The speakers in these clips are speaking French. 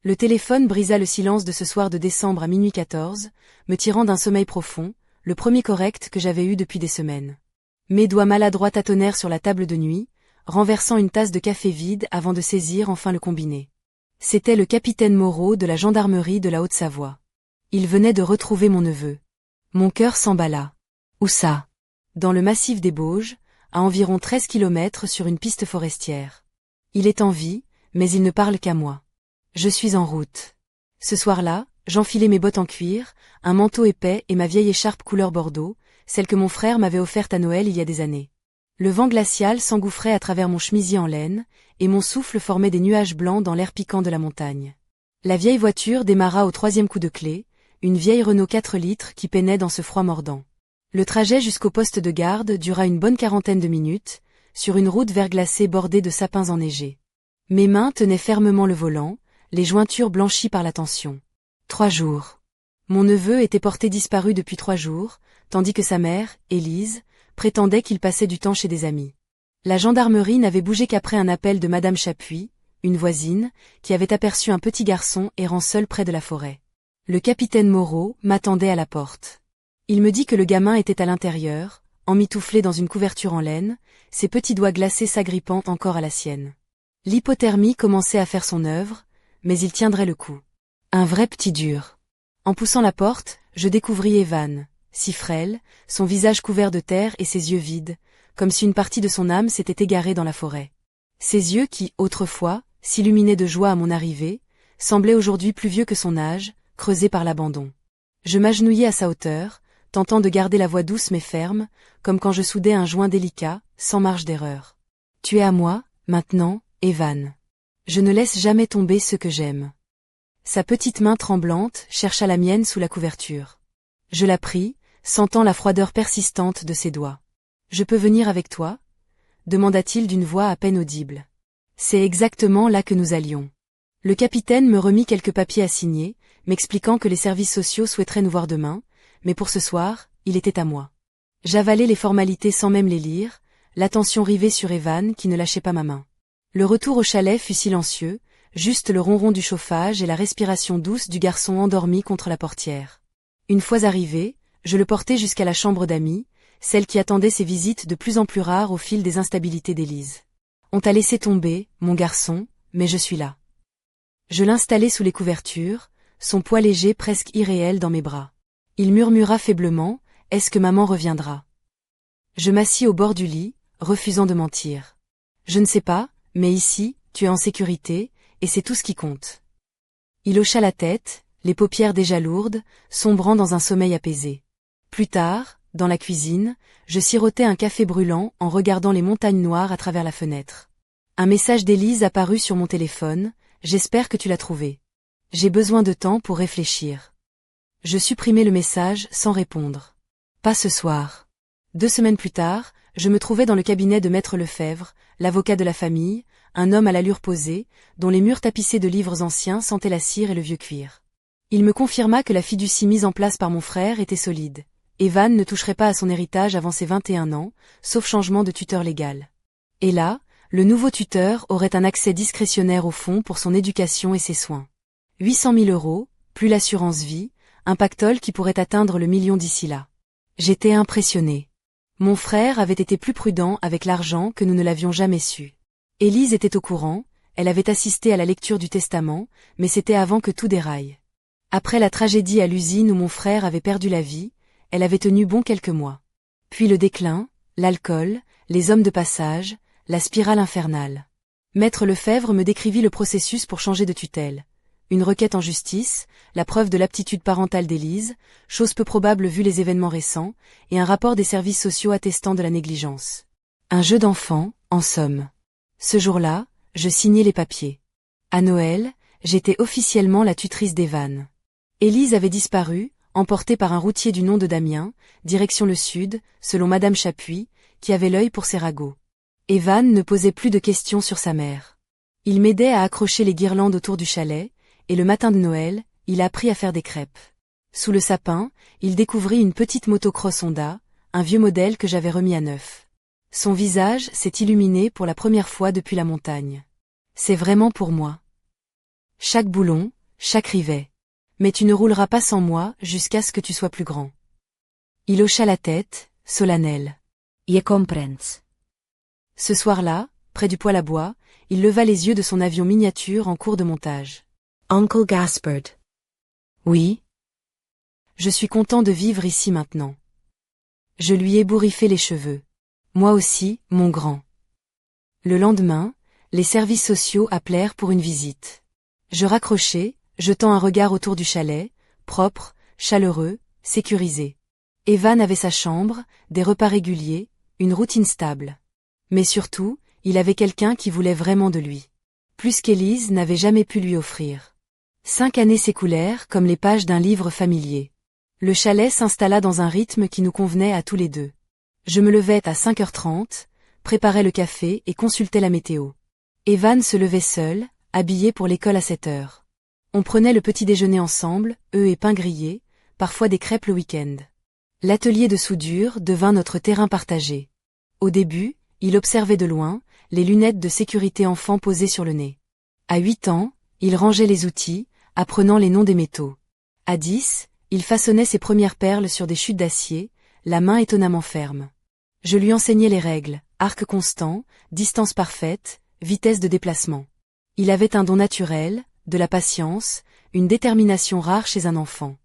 Le téléphone brisa le silence de ce soir de décembre à minuit 14, me tirant d'un sommeil profond, le premier correct que j'avais eu depuis des semaines. Mes doigts maladroits tâtonnèrent sur la table de nuit, renversant une tasse de café vide avant de saisir enfin le combiné. C'était le capitaine Moreau de la gendarmerie de la Haute-Savoie. Il venait de retrouver mon neveu. Mon cœur s'emballa. Où ça? Dans le massif des Bauges, à environ 13 kilomètres sur une piste forestière. Il est en vie, mais il ne parle qu'à moi. Je suis en route. Ce soir-là, j'enfilai mes bottes en cuir, un manteau épais et ma vieille écharpe couleur bordeaux, celle que mon frère m'avait offerte à Noël il y a des années. Le vent glacial s'engouffrait à travers mon chemisier en laine, et mon souffle formait des nuages blancs dans l'air piquant de la montagne. La vieille voiture démarra au 3e coup de clé, une vieille Renault 4 litres qui peinait dans ce froid mordant. Le trajet jusqu'au poste de garde dura une bonne 40aine de minutes, sur une route verglacée bordée de sapins enneigés. Mes mains tenaient fermement le volant, les jointures blanchies par la tension. 3 jours. Mon neveu était porté disparu depuis 3 jours, tandis que sa mère, Élise, prétendait qu'il passait du temps chez des amis. La gendarmerie n'avait bougé qu'après un appel de Madame Chapuis, une voisine, qui avait aperçu un petit garçon errant seul près de la forêt. Le capitaine Moreau m'attendait à la porte. Il me dit que le gamin était à l'intérieur, emmitouflé dans une couverture en laine, ses petits doigts glacés s'agrippant encore à la sienne. L'hypothermie commençait à faire son œuvre, mais il tiendrait le coup. Un vrai petit dur. En poussant la porte, je découvris Evan, si frêle, son visage couvert de terre et ses yeux vides, comme si une partie de son âme s'était égarée dans la forêt. Ses yeux qui, autrefois, s'illuminaient de joie à mon arrivée, semblaient aujourd'hui plus vieux que son âge, creusés par l'abandon. Je m'agenouillai à sa hauteur, tentant de garder la voix douce mais ferme, comme quand je soudais un joint délicat, sans marge d'erreur. Tu es à moi, maintenant, Evan. Je ne laisse jamais tomber ce que j'aime. Sa petite main tremblante chercha la mienne sous la couverture. Je la pris, sentant la froideur persistante de ses doigts. Je peux venir avec toi? Demanda-t-il d'une voix à peine audible. C'est exactement là que nous allions. Le capitaine me remit quelques papiers à signer, m'expliquant que les services sociaux souhaiteraient nous voir demain, mais pour ce soir, il était à moi. J'avalai les formalités sans même les lire, l'attention rivée sur Evan qui ne lâchait pas ma main. Le retour au chalet fut silencieux, juste le ronron du chauffage et la respiration douce du garçon endormi contre la portière. Une fois arrivé, je le portai jusqu'à la chambre d'amis, celle qui attendait ses visites de plus en plus rares au fil des instabilités d'Élise. On t'a laissé tomber, mon garçon, mais je suis là. Je l'installai sous les couvertures, son poids léger presque irréel dans mes bras. Il murmura faiblement, « Est-ce que maman reviendra ?» Je m'assis au bord du lit, refusant de mentir. Je ne sais pas, mais ici, tu es en sécurité, et c'est tout ce qui compte. Il hocha la tête, les paupières déjà lourdes, sombrant dans un sommeil apaisé. Plus tard, dans la cuisine, je sirotais un café brûlant en regardant les montagnes noires à travers la fenêtre. Un message d'Élise apparut sur mon téléphone, « J'espère que tu l'as trouvé. J'ai besoin de temps pour réfléchir. » Je supprimai le message sans répondre. Pas ce soir. 2 semaines plus tard, je me trouvais dans le cabinet de Maître Lefebvre, l'avocat de la famille, un homme à l'allure posée, dont les murs tapissés de livres anciens sentaient la cire et le vieux cuir. Il me confirma que la fiducie mise en place par mon frère était solide. Evan ne toucherait pas à son héritage avant ses 21 ans, sauf changement de tuteur légal. Et là, le nouveau tuteur aurait un accès discrétionnaire au fonds pour son éducation et ses soins. 800 000 €, plus l'assurance vie, un pactole qui pourrait atteindre le million d'ici là. J'étais impressionné. Mon frère avait été plus prudent avec l'argent que nous ne l'avions jamais su. Élise était au courant, elle avait assisté à la lecture du testament, mais c'était avant que tout déraille. Après la tragédie à l'usine où mon frère avait perdu la vie, elle avait tenu bon quelques mois. Puis le déclin, l'alcool, les hommes de passage, la spirale infernale. Maître Lefebvre me décrivit le processus pour changer de tutelle. Une requête en justice, la preuve de l'aptitude parentale d'Élise, chose peu probable vu les événements récents, et un rapport des services sociaux attestant de la négligence. Un jeu d'enfant, en somme. Ce jour-là, je signai les papiers. À Noël, j'étais officiellement la tutrice d'Evan. Élise avait disparu, emportée par un routier du nom de Damien, direction le sud, selon Madame Chapuis, qui avait l'œil pour ses ragots. Evan ne posait plus de questions sur sa mère. Il m'aidait à accrocher les guirlandes autour du chalet, et le matin de Noël, il a appris à faire des crêpes. Sous le sapin, il découvrit une petite motocross Honda, un vieux modèle que j'avais remis à neuf. Son visage s'est illuminé pour la première fois depuis la montagne. C'est vraiment pour moi. Chaque boulon, chaque rivet. Mais tu ne rouleras pas sans moi jusqu'à ce que tu sois plus grand. Il hocha la tête, solennel. Je comprens. Ce soir-là, près du poêle à bois, il leva les yeux de son avion miniature en cours de montage. Onkel Gaspard. Oui. Je suis content de vivre ici maintenant. Je lui ébouriffai les cheveux. Moi aussi, mon grand. Le lendemain, les services sociaux appelèrent pour une visite. Je raccrochai, jetant un regard autour du chalet, propre, chaleureux, sécurisé. Evan avait sa chambre, des repas réguliers, une routine stable. Mais surtout, il avait quelqu'un qui voulait vraiment de lui. Plus qu'Élise n'avait jamais pu lui offrir. 5 années s'écoulèrent comme les pages d'un livre familier. Le chalet s'installa dans un rythme qui nous convenait à tous les deux. Je me levais à 5h30, préparais le café et consultais la météo. Evan se levait seul, habillé pour l'école à 7h. On prenait le petit déjeuner ensemble, œufs et pain grillé, parfois des crêpes le week-end. L'atelier de soudure devint notre terrain partagé. Au début, il observait de loin, les lunettes de sécurité enfant posées sur le nez. À 8 ans, il rangeait les outils, apprenant les noms des métaux. À 10, il façonnait ses premières perles sur des chutes d'acier, la main étonnamment ferme. Je lui enseignais les règles, arc constant, distance parfaite, vitesse de déplacement. Il avait un don naturel, de la patience, une détermination rare chez un enfant.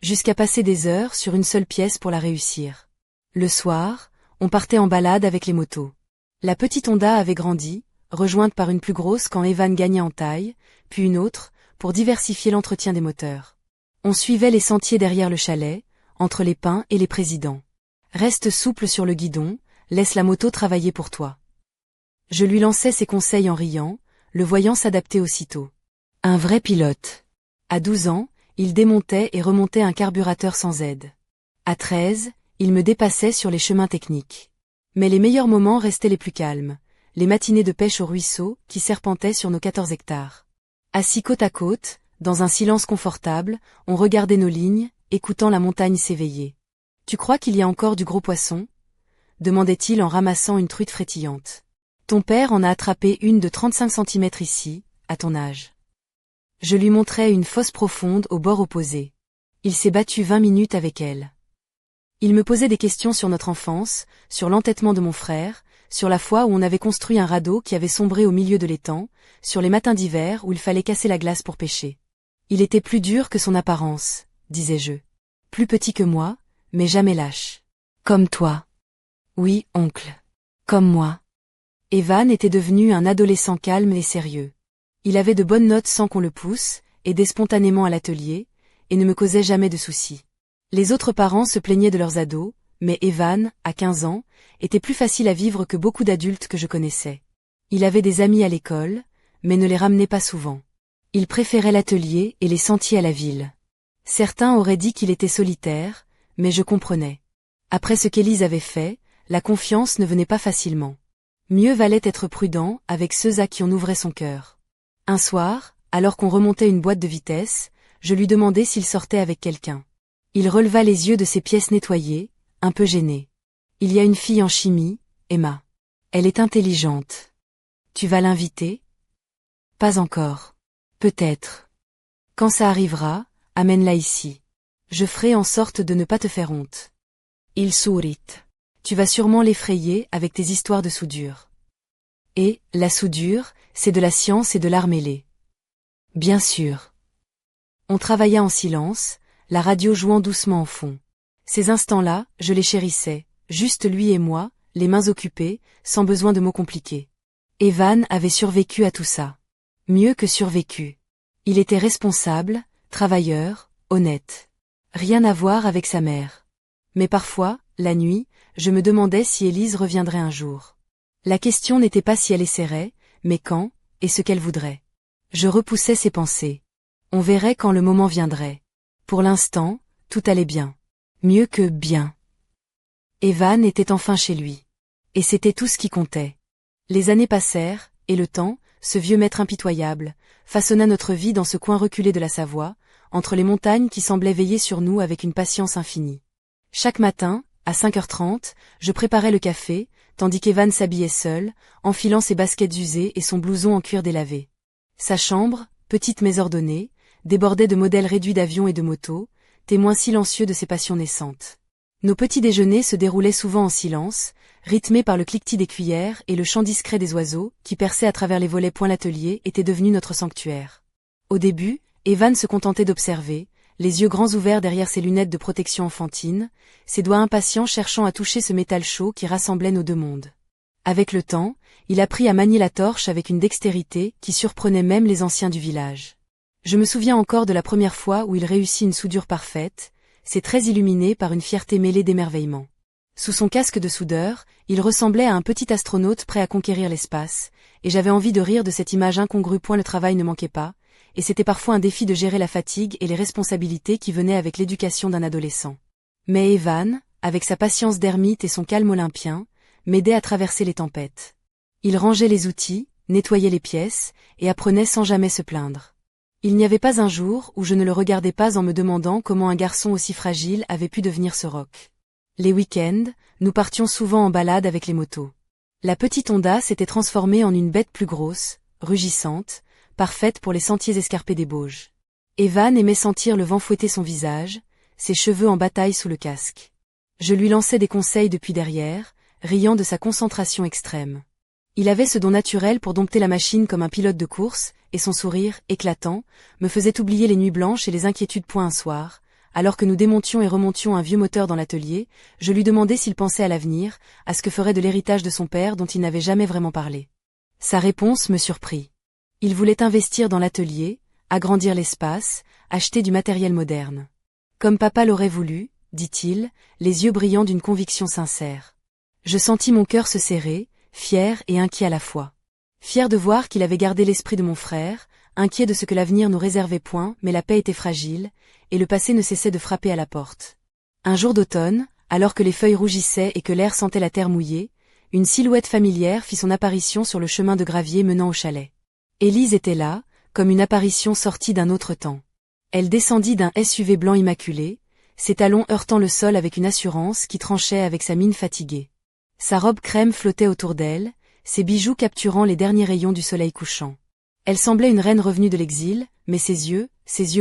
Jusqu'à passer des heures sur une seule pièce pour la réussir. Le soir, on partait en balade avec les motos. La petite Honda avait grandi, rejointe par une plus grosse quand Evan gagnait en taille, puis une autre, pour diversifier l'entretien des moteurs. On suivait les sentiers derrière le chalet, entre les pins et les présidents. Reste souple sur le guidon, laisse la moto travailler pour toi. Je lui lançais ses conseils en riant, le voyant s'adapter aussitôt. Un vrai pilote. À 12 ans, il démontait et remontait un carburateur sans aide. À 13, il me dépassait sur les chemins techniques. Mais les meilleurs moments restaient les plus calmes, les matinées de pêche au ruisseau qui serpentaient sur nos 14 hectares. Assis côte à côte, dans un silence confortable, on regardait nos lignes, écoutant la montagne s'éveiller. « Tu crois qu'il y a encore du gros poisson ?» demandait-il en ramassant une truite frétillante. « Ton père en a attrapé une de 35 cm ici, à ton âge. » Je lui montrais une fosse profonde au bord opposé. Il s'est battu 20 minutes avec elle. Il me posait des questions sur notre enfance, sur l'entêtement de mon frère, sur la fois où on avait construit un radeau qui avait sombré au milieu de l'étang, sur les matins d'hiver où il fallait casser la glace pour pêcher. Il était plus dur que son apparence, disais-je. Plus petit que moi, mais jamais lâche. Comme toi. Oui, oncle. Comme moi. Evan était devenu un adolescent calme et sérieux. Il avait de bonnes notes sans qu'on le pousse, aidait spontanément à l'atelier, et ne me causait jamais de soucis. Les autres parents se plaignaient de leurs ados, mais Evan, à 15 ans, était plus facile à vivre que beaucoup d'adultes que je connaissais. Il avait des amis à l'école, mais ne les ramenait pas souvent. Il préférait l'atelier et les sentiers à la ville. Certains auraient dit qu'il était solitaire, mais je comprenais. Après ce qu'Élise avait fait, la confiance ne venait pas facilement. Mieux valait être prudent avec ceux à qui on ouvrait son cœur. Un soir, alors qu'on remontait une boîte de vitesse, je lui demandai s'il sortait avec quelqu'un. Il releva les yeux de ses pièces nettoyées, un peu gêné. Il y a une fille en chimie, Emma. Elle est intelligente. Tu vas l'inviter? Pas encore. Peut-être. Quand ça arrivera, amène-la ici. Je ferai en sorte de ne pas te faire honte. Il sourit. Tu vas sûrement l'effrayer avec tes histoires de soudure. Et, la soudure, c'est de la science et de l'art mêlés. Bien sûr. On travailla en silence, la radio jouant doucement en fond. Ces instants-là, je les chérissais, juste lui et moi, les mains occupées, sans besoin de mots compliqués. Evan avait survécu à tout ça. Mieux que survécu. Il était responsable, travailleur, honnête. Rien à voir avec sa mère. Mais parfois, la nuit, je me demandais si Élise reviendrait un jour. La question n'était pas si elle essaierait, mais quand, et ce qu'elle voudrait. Je repoussais ses pensées. On verrait quand le moment viendrait. Pour l'instant, tout allait bien. Mieux que bien. Evan était enfin chez lui. Et c'était tout ce qui comptait. Les années passèrent, et le temps, ce vieux maître impitoyable, façonna notre vie dans ce coin reculé de la Savoie, entre les montagnes qui semblaient veiller sur nous avec une patience infinie. Chaque matin, à 5h30, je préparais le café, tandis qu'Evan s'habillait seul, enfilant ses baskets usées et son blouson en cuir délavé. Sa chambre, petite mais ordonnée, débordait de modèles réduits d'avions et de motos, témoins silencieux de ses passions naissantes. Nos petits déjeuners se déroulaient souvent en silence, rythmés par le cliquetis des cuillères et le chant discret des oiseaux, qui perçaient à travers les volets. L'atelier était devenu notre sanctuaire. Au début, Evan se contentait d'observer, les yeux grands ouverts derrière ses lunettes de protection enfantine, ses doigts impatients cherchant à toucher ce métal chaud qui rassemblait nos deux mondes. Avec le temps, il apprit à manier la torche avec une dextérité qui surprenait même les anciens du village. Je me souviens encore de la première fois où il réussit une soudure parfaite, ses traits illuminés par une fierté mêlée d'émerveillement. Sous son casque de soudeur, il ressemblait à un petit astronaute prêt à conquérir l'espace, et j'avais envie de rire de cette image incongrue. Le travail ne manquait pas, et c'était parfois un défi de gérer la fatigue et les responsabilités qui venaient avec l'éducation d'un adolescent. Mais Evan, avec sa patience d'ermite et son calme olympien, m'aidait à traverser les tempêtes. Il rangeait les outils, nettoyait les pièces, et apprenait sans jamais se plaindre. Il n'y avait pas un jour où je ne le regardais pas en me demandant comment un garçon aussi fragile avait pu devenir ce roc. Les week-ends, nous partions souvent en balade avec les motos. La petite Honda s'était transformée en une bête plus grosse, rugissante, parfaite pour les sentiers escarpés des Bauges. Evan aimait sentir le vent fouetter son visage, ses cheveux en bataille sous le casque. Je lui lançais des conseils depuis derrière, riant de sa concentration extrême. Il avait ce don naturel pour dompter la machine comme un pilote de course, et son sourire, éclatant, me faisait oublier les nuits blanches et les inquiétudes. Un soir, alors que nous démontions et remontions un vieux moteur dans l'atelier, je lui demandais s'il pensait à l'avenir, à ce que ferait de l'héritage de son père dont il n'avait jamais vraiment parlé. Sa réponse me surprit. Il voulait investir dans l'atelier, agrandir l'espace, acheter du matériel moderne. Comme papa l'aurait voulu, dit-il, les yeux brillants d'une conviction sincère. Je sentis mon cœur se serrer, fier et inquiet à la fois. Fier de voir qu'il avait gardé l'esprit de mon frère, inquiet de ce que l'avenir nous réservait. Mais la paix était fragile, et le passé ne cessait de frapper à la porte. Un jour d'automne, alors que les feuilles rougissaient et que l'air sentait la terre mouillée, une silhouette familière fit son apparition sur le chemin de gravier menant au chalet. Élise était là, comme une apparition sortie d'un autre temps. Elle descendit d'un SUV blanc immaculé, ses talons heurtant le sol avec une assurance qui tranchait avec sa mine fatiguée. Sa robe crème flottait autour d'elle, ses bijoux capturant les derniers rayons du soleil couchant. Elle semblait une reine revenue de l'exil, mais ses yeux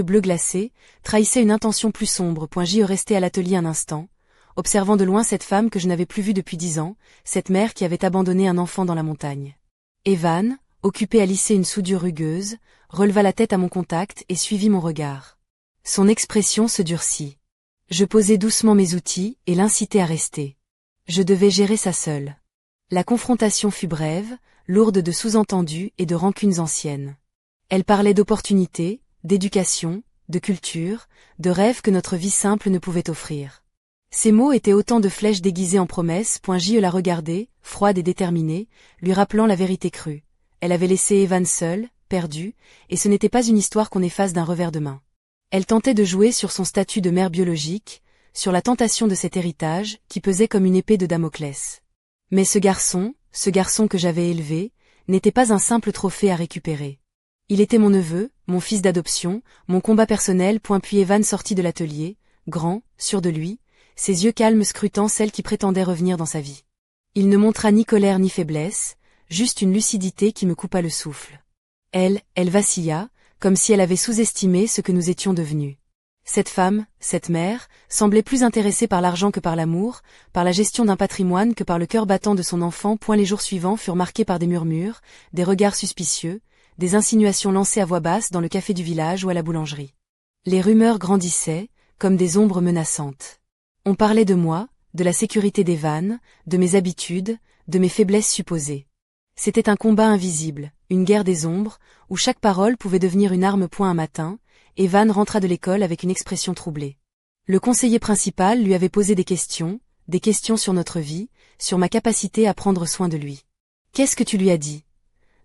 bleus glacés, trahissaient une intention plus sombre. J'y restais à l'atelier un instant, observant de loin cette femme que je n'avais plus vue depuis 10 ans, cette mère qui avait abandonné un enfant dans la montagne. Evan, occupé à lisser une soudure rugueuse, releva la tête à mon contact et suivit mon regard. Son expression se durcit. Je posai doucement mes outils et l'incitai à rester. Je devais gérer ça seule. La confrontation fut brève, lourde de sous-entendus et de rancunes anciennes. Elle parlait d'opportunités, d'éducation, de culture, de rêves que notre vie simple ne pouvait offrir. Ces mots étaient autant de flèches déguisées en promesses. Je la regardai, froide et déterminée, lui rappelant la vérité crue. Elle avait laissé Evan seul, perdu, et ce n'était pas une histoire qu'on efface d'un revers de main. Elle tentait de jouer sur son statut de mère biologique, sur la tentation de cet héritage qui pesait comme une épée de Damoclès. Mais ce garçon que j'avais élevé, n'était pas un simple trophée à récupérer. Il était mon neveu, mon fils d'adoption, mon combat personnel. Puis Evan sortit de l'atelier, grand, sûr de lui, ses yeux calmes scrutant celle qui prétendait revenir dans sa vie. Il ne montra ni colère ni faiblesse, juste une lucidité qui me coupa le souffle. Elle vacilla, comme si elle avait sous-estimé ce que nous étions devenus. Cette femme, cette mère, semblait plus intéressée par l'argent que par l'amour, par la gestion d'un patrimoine que par le cœur battant de son enfant. Les jours suivants furent marqués par des murmures, des regards suspicieux, des insinuations lancées à voix basse dans le café du village ou à la boulangerie. Les rumeurs grandissaient, comme des ombres menaçantes. On parlait de moi, de la sécurité d'Evan, de mes habitudes, de mes faiblesses supposées. C'était un combat invisible, une guerre des ombres, où chaque parole pouvait devenir une arme. Un matin, Evan rentra de l'école avec une expression troublée. Le conseiller principal lui avait posé des questions sur notre vie, sur ma capacité à prendre soin de lui. « Qu'est-ce que tu lui as dit ?»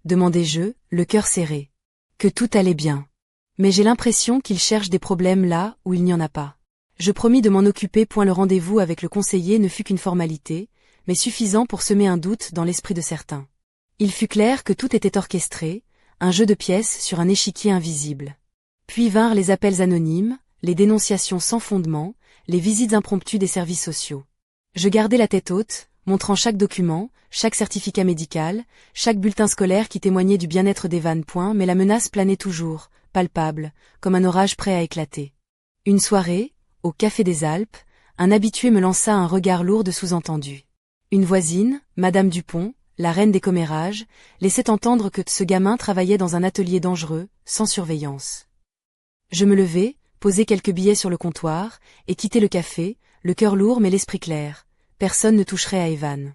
demandai-je, le cœur serré. « Que tout allait bien. Mais j'ai l'impression qu'il cherche des problèmes là où il n'y en a pas. » Je promis de m'en occuper. Le rendez-vous avec le conseiller ne fut qu'une formalité, mais suffisant pour semer un doute dans l'esprit de certains. Il fut clair que tout était orchestré, un jeu de pièces sur un échiquier invisible. Puis vinrent les appels anonymes, les dénonciations sans fondement, les visites impromptues des services sociaux. Je gardai la tête haute, montrant chaque document, chaque certificat médical, chaque bulletin scolaire qui témoignait du bien-être d'Evan. Mais la menace planait toujours, palpable, comme un orage prêt à éclater. Une soirée, au Café des Alpes, un habitué me lança un regard lourd de sous-entendu. Une voisine, Madame Dupont, la reine des commérages, laissait entendre que ce gamin travaillait dans un atelier dangereux, sans surveillance. Je me levai, posai quelques billets sur le comptoir, et quittai le café, le cœur lourd mais l'esprit clair. Personne ne toucherait à Evan.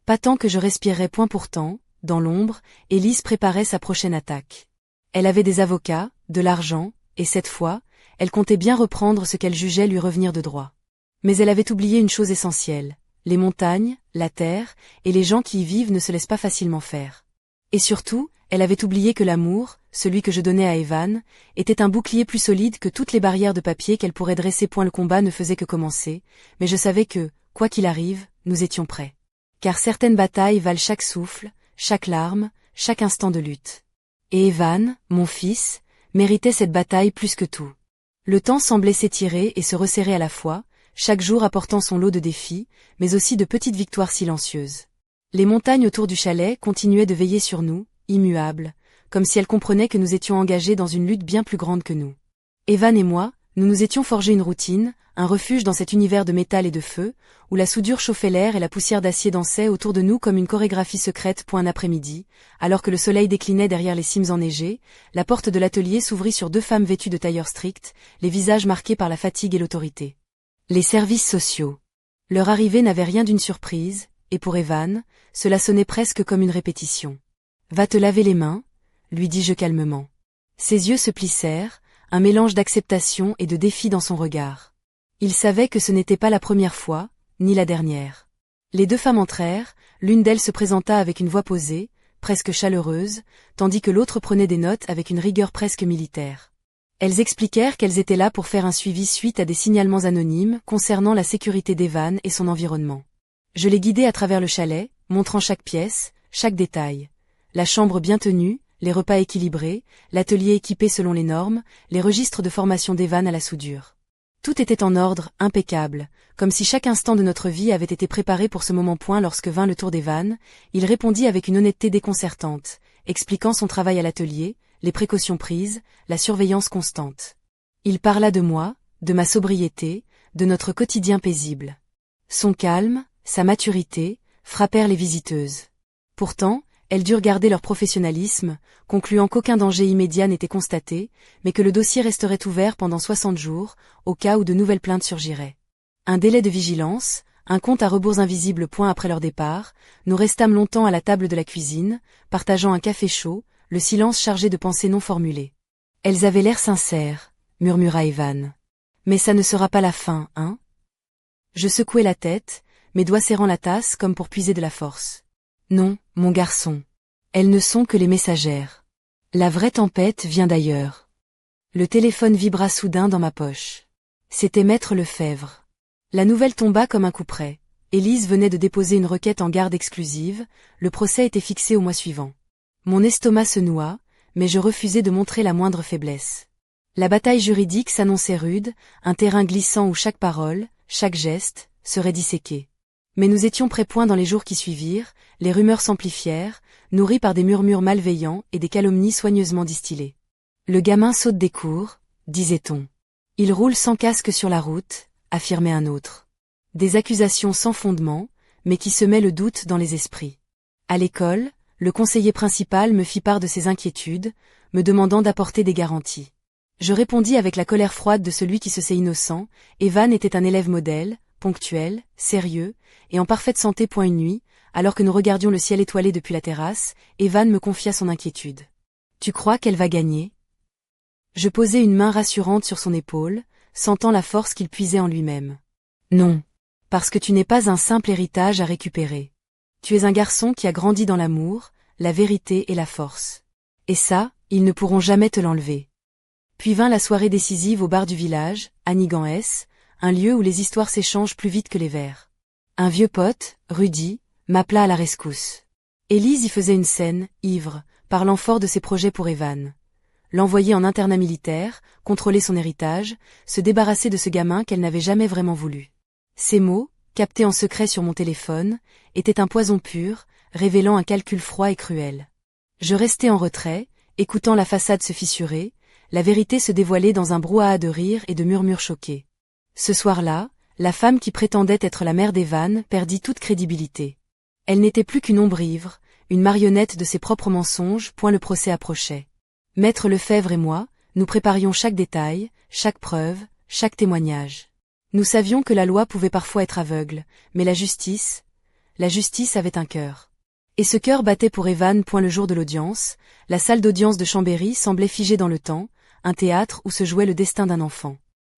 Pas tant que je respirerais point pourtant, dans l'ombre, Élise préparait sa prochaine attaque. Elle avait des avocats, de l'argent, et cette fois, elle comptait bien reprendre ce qu'elle jugeait lui revenir de droit. Mais elle avait oublié une chose essentielle. Les montagnes, la terre, et les gens qui y vivent ne se laissent pas facilement faire. Et surtout, elle avait oublié que l'amour, celui que je donnais à Evan, était un bouclier plus solide que toutes les barrières de papier qu'elle pourrait dresser. Le combat ne faisait que commencer, mais je savais que, quoi qu'il arrive, nous étions prêts. Car certaines batailles valent chaque souffle, chaque larme, chaque instant de lutte. Et Evan, mon fils, méritait cette bataille plus que tout. Le temps semblait s'étirer et se resserrer à la fois, chaque jour apportant son lot de défis, mais aussi de petites victoires silencieuses. Les montagnes autour du chalet continuaient de veiller sur nous, immuables, comme si elles comprenaient que nous étions engagés dans une lutte bien plus grande que nous. Evan et moi, nous nous étions forgé une routine, un refuge dans cet univers de métal et de feu, où la soudure chauffait l'air et la poussière d'acier dansait autour de nous comme une chorégraphie secrète. Un après-midi, alors que le soleil déclinait derrière les cimes enneigées, la porte de l'atelier s'ouvrit sur deux femmes vêtues de tailleurs stricts, les visages marqués par la fatigue et l'autorité. Les services sociaux. Leur arrivée n'avait rien d'une surprise, et pour Evan, cela sonnait presque comme une répétition. « Va te laver les mains », lui dis-je calmement. Ses yeux se plissèrent, un mélange d'acceptation et de défi dans son regard. Il savait que ce n'était pas la première fois, ni la dernière. Les deux femmes entrèrent, l'une d'elles se présenta avec une voix posée, presque chaleureuse, tandis que l'autre prenait des notes avec une rigueur presque militaire. Elles expliquèrent qu'elles étaient là pour faire un suivi suite à des signalements anonymes concernant la sécurité d'Evan et son environnement. Je les guidai à travers le chalet, montrant chaque pièce, chaque détail. La chambre bien tenue, les repas équilibrés, l'atelier équipé selon les normes, les registres de formation d'Evan à la soudure. Tout était en ordre, impeccable, comme si chaque instant de notre vie avait été préparé pour ce moment. Lorsque vint le tour d'Evan, il répondit avec une honnêteté déconcertante, expliquant son travail à l'atelier, les précautions prises, la surveillance constante. Il parla de moi, de ma sobriété, de notre quotidien paisible. Son calme, sa maturité, frappèrent les visiteuses. Pourtant, elles durent garder leur professionnalisme, concluant qu'aucun danger immédiat n'était constaté, mais que le dossier resterait ouvert pendant 60 jours, au cas où de nouvelles plaintes surgiraient. Un délai de vigilance, un compte à rebours invisible. Après leur départ, nous restâmes longtemps à la table de la cuisine, partageant un café chaud, le silence chargé de pensées non formulées. Elles avaient l'air sincères, murmura Evan. Mais ça ne sera pas la fin, hein? Je secouai la tête, mes doigts serrant la tasse comme pour puiser de la force. Non, mon garçon. Elles ne sont que les messagères. La vraie tempête vient d'ailleurs. Le téléphone vibra soudain dans ma poche. C'était Maître Lefebvre. La nouvelle tomba comme un coup près. Élise venait de déposer une requête en garde exclusive, le procès était fixé au mois suivant. Mon estomac se noua, mais je refusai de montrer la moindre faiblesse. La bataille juridique s'annonçait rude, un terrain glissant où chaque parole, chaque geste, serait disséqué. Mais nous étions prêts. Dans les jours qui suivirent, les rumeurs s'amplifièrent, nourries par des murmures malveillants et des calomnies soigneusement distillées. Le gamin saute des cours, disait-on. Il roule sans casque sur la route, affirmait un autre. Des accusations sans fondement, mais qui semaient le doute dans les esprits. À l'école, le conseiller principal me fit part de ses inquiétudes, me demandant d'apporter des garanties. Je répondis avec la colère froide de celui qui se sait innocent. Evan était un élève modèle, ponctuel, sérieux, et en parfaite santé. Une nuit, alors que nous regardions le ciel étoilé depuis la terrasse, Evan me confia son inquiétude. « Tu crois qu'elle va gagner ?» Je posai une main rassurante sur son épaule, sentant la force qu'il puisait en lui-même. « Non. Parce que tu n'es pas un simple héritage à récupérer. Tu es un garçon qui a grandi dans l'amour, la vérité et la force. Et ça, ils ne pourront jamais te l'enlever. » Puis vint la soirée décisive au bar du village, à Nigan-S, un lieu où les histoires s'échangent plus vite que les vers. Un vieux pote, Rudy, m'appela à la rescousse. Élise y faisait une scène, ivre, parlant fort de ses projets pour Evan. L'envoyer en internat militaire, contrôler son héritage, se débarrasser de ce gamin qu'elle n'avait jamais vraiment voulu. Ces mots, captés en secret sur mon téléphone, étaient un poison pur, révélant un calcul froid et cruel. Je restai en retrait, écoutant la façade se fissurer, la vérité se dévoilait dans un brouhaha de rires et de murmures choqués. Ce soir-là, la femme qui prétendait être la mère d'Evan perdit toute crédibilité. Elle n'était plus qu'une ombre ivre, une marionnette de ses propres mensonges, point le procès approchait. Maître Lefebvre et moi, nous préparions chaque détail, chaque preuve, chaque témoignage. Nous savions que la loi pouvait parfois être aveugle, mais la justice avait un cœur. Et ce cœur battait pour Evan. Le jour de l'audience, la salle d'audience de Chambéry semblait figée dans le temps, un théâtre où se jouait le destin d'un enfant.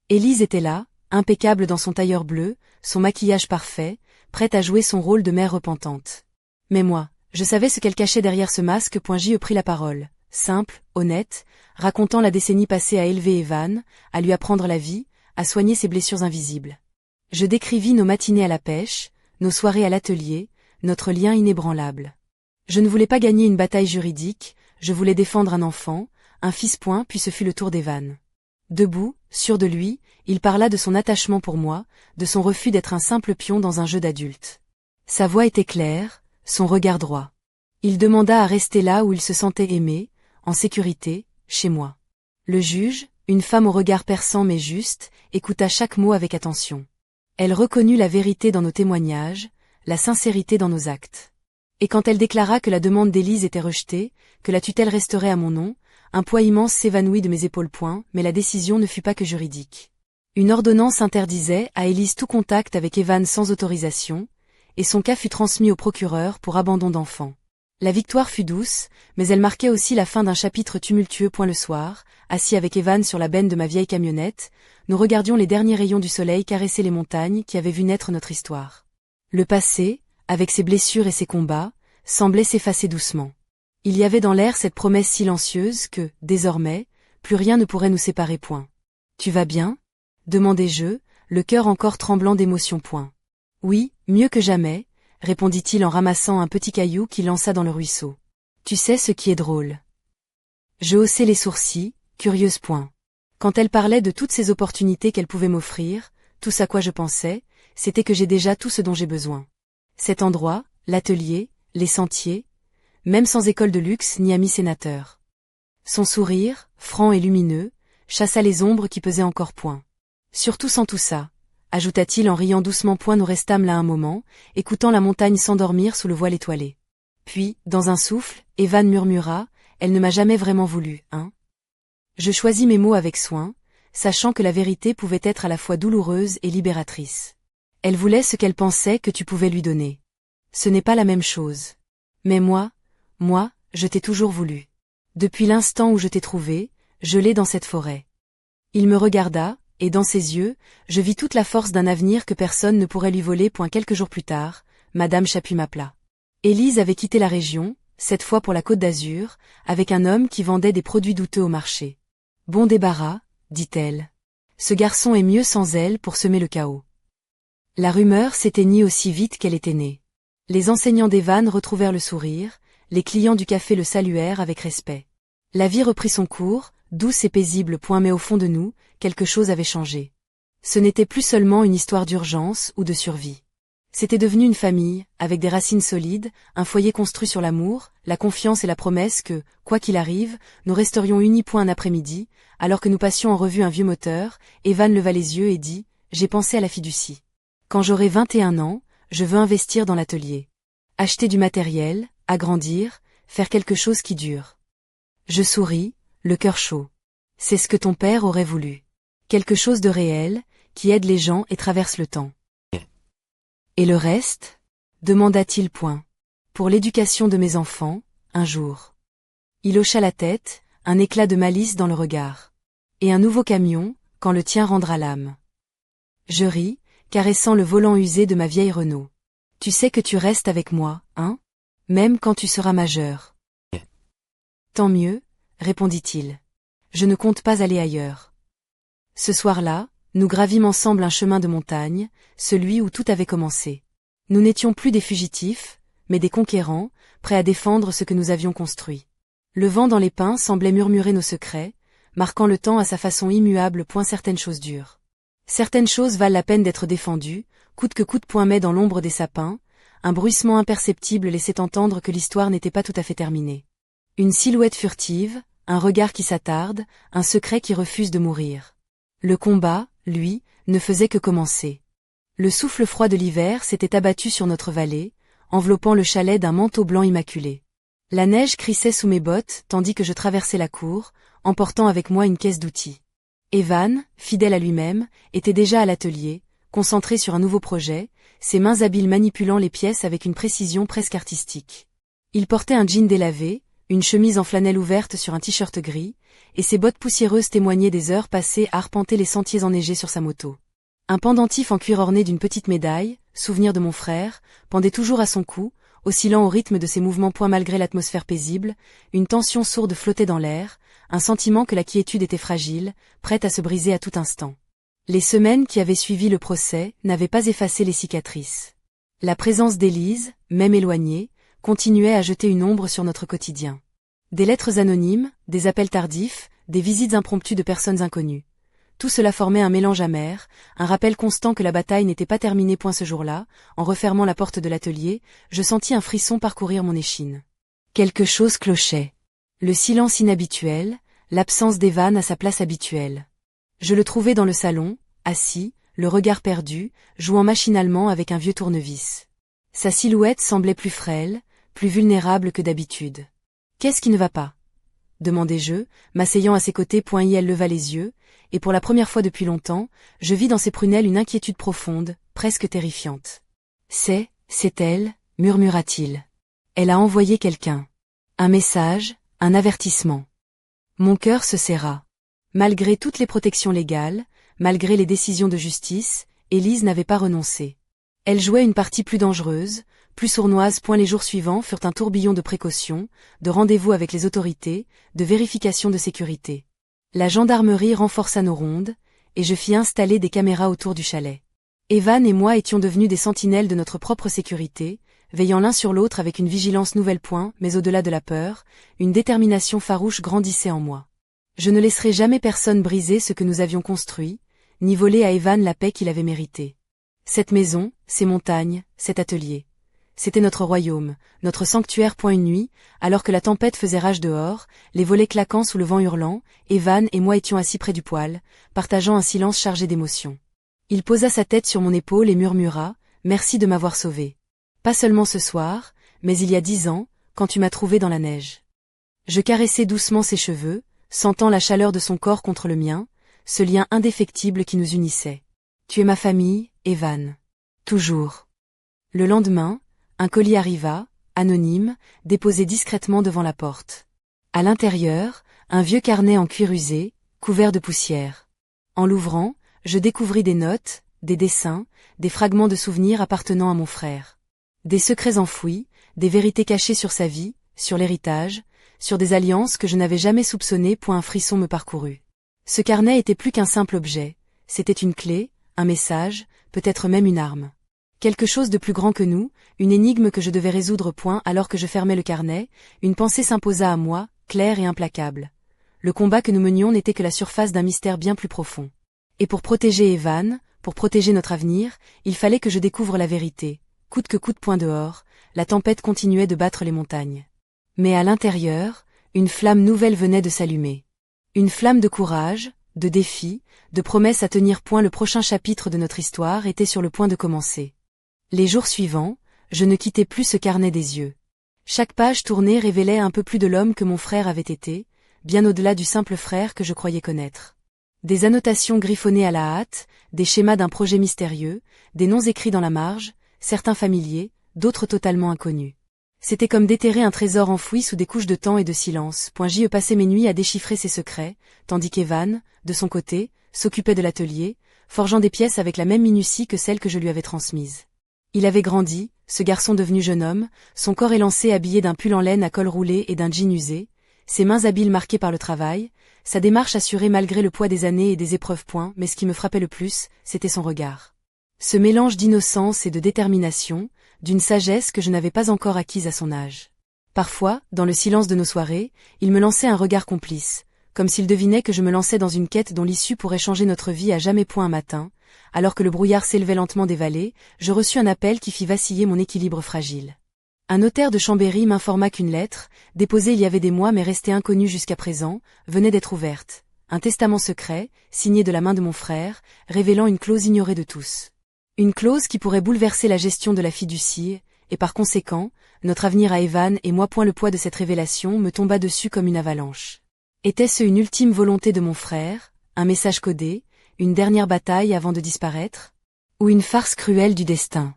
Élise était là, impeccable dans son tailleur bleu, son maquillage parfait, prête à jouer son rôle de mère repentante. Mais moi, je savais ce qu'elle cachait derrière ce masque. J prit la parole, simple, honnête, racontant la décennie passée à élever Evan, à lui apprendre la vie, à soigner ses blessures invisibles. Je décrivis nos matinées à la pêche, nos soirées à l'atelier, notre lien inébranlable. Je ne voulais pas gagner une bataille juridique, je voulais défendre un enfant, un fils. Puis ce fut le tour d'Evan. Debout, sûr de lui, il parla de son attachement pour moi, de son refus d'être un simple pion dans un jeu d'adulte. Sa voix était claire, son regard droit. Il demanda à rester là où il se sentait aimé, en sécurité, chez moi. Le juge, une femme au regard perçant mais juste, écouta chaque mot avec attention. Elle reconnut la vérité dans nos témoignages, la sincérité dans nos actes. Et quand elle déclara que la demande d'Élise était rejetée, que la tutelle resterait à mon nom, un poids immense s'évanouit de mes épaules. Mais la décision ne fut pas que juridique. Une ordonnance interdisait à Élise tout contact avec Evan sans autorisation, et son cas fut transmis au procureur pour abandon d'enfant. La victoire fut douce, mais elle marquait aussi la fin d'un chapitre tumultueux. Le soir, assis avec Evan sur la benne de ma vieille camionnette, nous regardions les derniers rayons du soleil caresser les montagnes qui avaient vu naître notre histoire. Le passé, avec ses blessures et ses combats, semblait s'effacer doucement. Il y avait dans l'air cette promesse silencieuse que, désormais, plus rien ne pourrait nous séparer. Tu vas bien ? Demandai-je, le cœur encore tremblant d'émotion. Oui, mieux que jamais, répondit-il en ramassant un petit caillou qu'il lança dans le ruisseau. Tu sais ce qui est drôle. Je haussai les sourcils, curieuse. Quand elle parlait de toutes ces opportunités qu'elle pouvait m'offrir, tout ce à quoi je pensais, c'était que j'ai déjà tout ce dont j'ai besoin. Cet endroit, l'atelier, les sentiers, même sans école de luxe ni ami sénateur. Son sourire, franc et lumineux, chassa les ombres qui pesaient encore. Surtout sans tout ça, ajouta-t-il en riant doucement. Nous restâmes là un moment, écoutant la montagne s'endormir sous le voile étoilé. Puis, dans un souffle, Evan murmura, « Elle ne m'a jamais vraiment voulu, hein ?» Je choisis mes mots avec soin, sachant que la vérité pouvait être à la fois douloureuse et libératrice. Elle voulait ce qu'elle pensait que tu pouvais lui donner. Ce n'est pas la même chose. Mais moi, je t'ai toujours voulu. Depuis l'instant où je t'ai trouvé, gelé dans cette forêt. Il me regarda, et dans ses yeux, je vis toute la force d'un avenir que personne ne pourrait lui voler. Quelques jours plus tard, Madame Chapuis m'appela. Élise avait quitté la région, cette fois pour la Côte d'Azur, avec un homme qui vendait des produits douteux au marché. Bon débarras, dit-elle. Ce garçon est mieux sans elle pour semer le chaos. La rumeur s'éteignit aussi vite qu'elle était née. Les enseignants d'Evan retrouvèrent le sourire, les clients du café le saluèrent avec respect. La vie reprit son cours, douce et paisible. Mais au fond de nous, quelque chose avait changé. Ce n'était plus seulement une histoire d'urgence ou de survie. C'était devenu une famille, avec des racines solides, un foyer construit sur l'amour, la confiance et la promesse que, quoi qu'il arrive, nous resterions unis. Un après-midi, alors que nous passions en revue un vieux moteur, Evan leva les yeux et dit, « J'ai pensé à la fiducie. Quand j'aurai 21 ans, je veux investir dans l'atelier. Acheter du matériel, agrandir, faire quelque chose qui dure. » Je souris, le cœur chaud. C'est ce que ton père aurait voulu. Quelque chose de réel, qui aide les gens et traverse le temps. Et le reste ? Demanda-t-il. Pour l'éducation de mes enfants, un jour. Il hocha la tête, un éclat de malice dans le regard. Et un nouveau camion, quand le tien rendra l'âme. Je ris, caressant le volant usé de ma vieille Renault. Tu sais que tu restes avec moi, hein ? Même quand tu seras majeur. Tant mieux, répondit-il. Je ne compte pas aller ailleurs. Ce soir-là, nous gravîmes ensemble un chemin de montagne, celui où tout avait commencé. Nous n'étions plus des fugitifs, mais des conquérants, prêts à défendre ce que nous avions construit. Le vent dans les pins semblait murmurer nos secrets, marquant le temps à sa façon immuable. Certaines choses durent. Certaines choses valent la peine d'être défendues, coûte que coûte. Mais dans l'ombre des sapins, un bruissement imperceptible laissait entendre que l'histoire n'était pas tout à fait terminée. Une silhouette furtive, Un regard qui s'attarde, un secret qui refuse de mourir. Le combat, lui, ne faisait que commencer. Le souffle froid de l'hiver s'était abattu sur notre vallée, enveloppant le chalet d'un manteau blanc immaculé. La neige crissait sous mes bottes tandis que je traversais la cour, emportant avec moi une caisse d'outils. Evan, fidèle à lui-même, était déjà à l'atelier, concentré sur un nouveau projet, ses mains habiles manipulant les pièces avec une précision presque artistique. Il portait un jean délavé, une chemise en flanelle ouverte sur un t-shirt gris, et ses bottes poussiéreuses témoignaient des heures passées à arpenter les sentiers enneigés sur sa moto. Un pendentif en cuir orné d'une petite médaille, souvenir de mon frère, pendait toujours à son cou, oscillant au rythme de ses mouvements point malgré l'atmosphère paisible, une tension sourde flottait dans l'air, un sentiment que la quiétude était fragile, prête à se briser à tout instant. Les semaines qui avaient suivi le procès n'avaient pas effacé les cicatrices. La présence d'Élise, même éloignée, continuait à jeter une ombre sur notre quotidien. Des lettres anonymes, des appels tardifs, des visites impromptues de personnes inconnues. Tout cela formait un mélange amer, un rappel constant que la bataille n'était pas terminée point ce jour-là. En refermant la porte de l'atelier, je sentis un frisson parcourir mon échine. Quelque chose clochait. Le silence inhabituel, l'absence d'Evan à sa place habituelle. Je le trouvais dans le salon, assis, le regard perdu, jouant machinalement avec un vieux tournevis. Sa silhouette semblait plus frêle, plus vulnérable que d'habitude. « Qu'est-ce qui ne va pas ?» demandai-je, m'asseyant à ses côtés. Elle leva les yeux, et pour la première fois depuis longtemps, je vis dans ses prunelles une inquiétude profonde, presque terrifiante. « C'est elle, murmura-t-il. Elle a envoyé quelqu'un. Un message, un avertissement. » Mon cœur se serra. Malgré toutes les protections légales, malgré les décisions de justice, Élise n'avait pas renoncé. Elle jouait une partie plus dangereuse, plus sournoise. Les jours suivants furent un tourbillon de précautions, de rendez-vous avec les autorités, de vérifications de sécurité. La gendarmerie renforça nos rondes, et je fis installer des caméras autour du chalet. Evan et moi étions devenus des sentinelles de notre propre sécurité, veillant l'un sur l'autre avec une vigilance nouvelle. Mais au-delà de la peur, une détermination farouche grandissait en moi. Je ne laisserai jamais personne briser ce que nous avions construit, ni voler à Evan la paix qu'il avait méritée. Cette maison, ces montagnes, cet atelier. C'était notre royaume, notre sanctuaire. Une nuit, alors que la tempête faisait rage dehors, les volets claquant sous le vent hurlant, Evan et moi étions assis près du poêle, partageant un silence chargé d'émotions. Il posa sa tête sur mon épaule et murmura « Merci de m'avoir sauvé. Pas seulement ce soir, mais il y a 10 ans, quand tu m'as trouvé dans la neige. » Je caressai doucement ses cheveux, sentant la chaleur de son corps contre le mien, ce lien indéfectible qui nous unissait. « Tu es ma famille, Evan. Toujours. » Le lendemain, un colis arriva, anonyme, déposé discrètement devant la porte. À l'intérieur, un vieux carnet en cuir usé, couvert de poussière. En l'ouvrant, je découvris des notes, des dessins, des fragments de souvenirs appartenant à mon frère. Des secrets enfouis, des vérités cachées sur sa vie, sur l'héritage, sur des alliances que je n'avais jamais soupçonnées. Un frisson me parcourut. Ce carnet était plus qu'un simple objet, c'était une clé, un message, peut-être même une arme. Quelque chose de plus grand que nous, une énigme que je devais résoudre. Alors que je fermais le carnet, une pensée s'imposa à moi, claire et implacable. Le combat que nous menions n'était que la surface d'un mystère bien plus profond. Et pour protéger Evan, pour protéger notre avenir, il fallait que je découvre la vérité. Coûte que coûte. Dehors, la tempête continuait de battre les montagnes. Mais à l'intérieur, une flamme nouvelle venait de s'allumer. Une flamme de courage, de défi, de promesse à tenir. Le prochain chapitre de notre histoire était sur le point de commencer. Les jours suivants, je ne quittais plus ce carnet des yeux. Chaque page tournée révélait un peu plus de l'homme que mon frère avait été, bien au-delà du simple frère que je croyais connaître. Des annotations griffonnées à la hâte, des schémas d'un projet mystérieux, des noms écrits dans la marge, certains familiers, d'autres totalement inconnus. C'était comme déterrer un trésor enfoui sous des couches de temps et de silence. J'y passais mes nuits à déchiffrer ses secrets, tandis qu'Evan, de son côté, s'occupait de l'atelier, forgeant des pièces avec la même minutie que celles que je lui avais transmises. Il avait grandi, ce garçon devenu jeune homme, son corps élancé habillé d'un pull en laine à col roulé et d'un jean usé, ses mains habiles marquées par le travail, sa démarche assurée malgré le poids des années et des épreuves. Mais ce qui me frappait le plus, c'était son regard. Ce mélange d'innocence et de détermination, d'une sagesse que je n'avais pas encore acquise à son âge. Parfois, dans le silence de nos soirées, il me lançait un regard complice, comme s'il devinait que je me lançais dans une quête dont l'issue pourrait changer notre vie à jamais. Un matin, alors que le brouillard s'élevait lentement des vallées, je reçus un appel qui fit vaciller mon équilibre fragile. Un notaire de Chambéry m'informa qu'une lettre, déposée il y avait des mois mais restée inconnue jusqu'à présent, venait d'être ouverte. Un testament secret, signé de la main de mon frère, révélant une clause ignorée de tous. Une clause qui pourrait bouleverser la gestion de la fiducie, et par conséquent, notre avenir à Evan et moi. Le poids de cette révélation me tomba dessus comme une avalanche. Était-ce une ultime volonté de mon frère, un message codé, une dernière bataille avant de disparaître? Ou une farce cruelle du destin?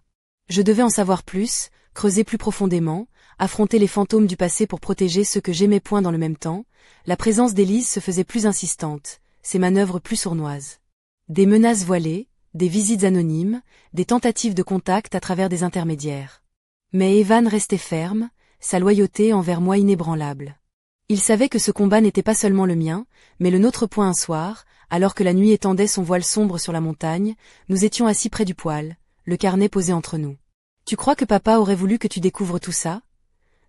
Je devais en savoir plus, creuser plus profondément, affronter les fantômes du passé pour protéger ceux que j'aimais. Dans le même temps, la présence d'Élise se faisait plus insistante, ses manœuvres plus sournoises. Des menaces voilées, des visites anonymes, des tentatives de contact à travers des intermédiaires. Mais Evan restait ferme, sa loyauté envers moi inébranlable. Il savait que ce combat n'était pas seulement le mien, mais le nôtre. Un soir, alors que la nuit étendait son voile sombre sur la montagne, nous étions assis près du poêle, le carnet posé entre nous. « Tu crois que papa aurait voulu que tu découvres tout ça ?»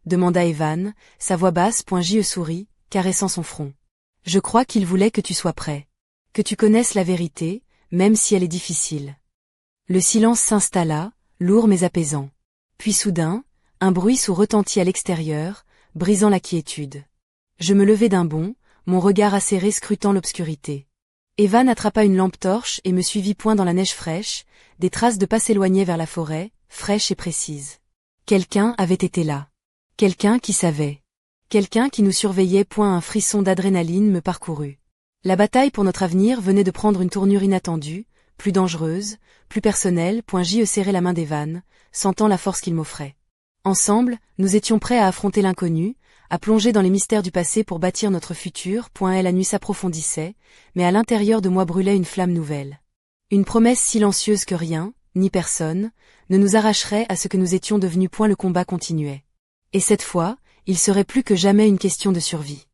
demanda Evan, sa voix basse. Je souris, caressant son front. « Je crois qu'il voulait que tu sois prêt. Que tu connaisses la vérité, même si elle est difficile. » Le silence s'installa, lourd mais apaisant. Puis soudain, un bruit sourd retentit à l'extérieur, brisant la quiétude. Je me levai d'un bond, mon regard acéré scrutant l'obscurité. Evan attrapa une lampe torche et me suivit. Dans la neige fraîche, des traces de pas s'éloignaient vers la forêt, fraîches et précises. Quelqu'un avait été là. Quelqu'un qui savait. Quelqu'un qui nous surveillait. Un frisson d'adrénaline me parcourut. La bataille pour notre avenir venait de prendre une tournure inattendue, plus dangereuse, plus personnelle. Je serrai la main d'Evan, sentant la force qu'il m'offrait. Ensemble, nous étions prêts à affronter l'inconnu, à plonger dans les mystères du passé pour bâtir notre futur. La nuit s'approfondissait, mais à l'intérieur de moi brûlait une flamme nouvelle. Une promesse silencieuse que rien, ni personne, ne nous arracherait à ce que nous étions devenus. Le combat continuait. Et cette fois, il serait plus que jamais une question de survie.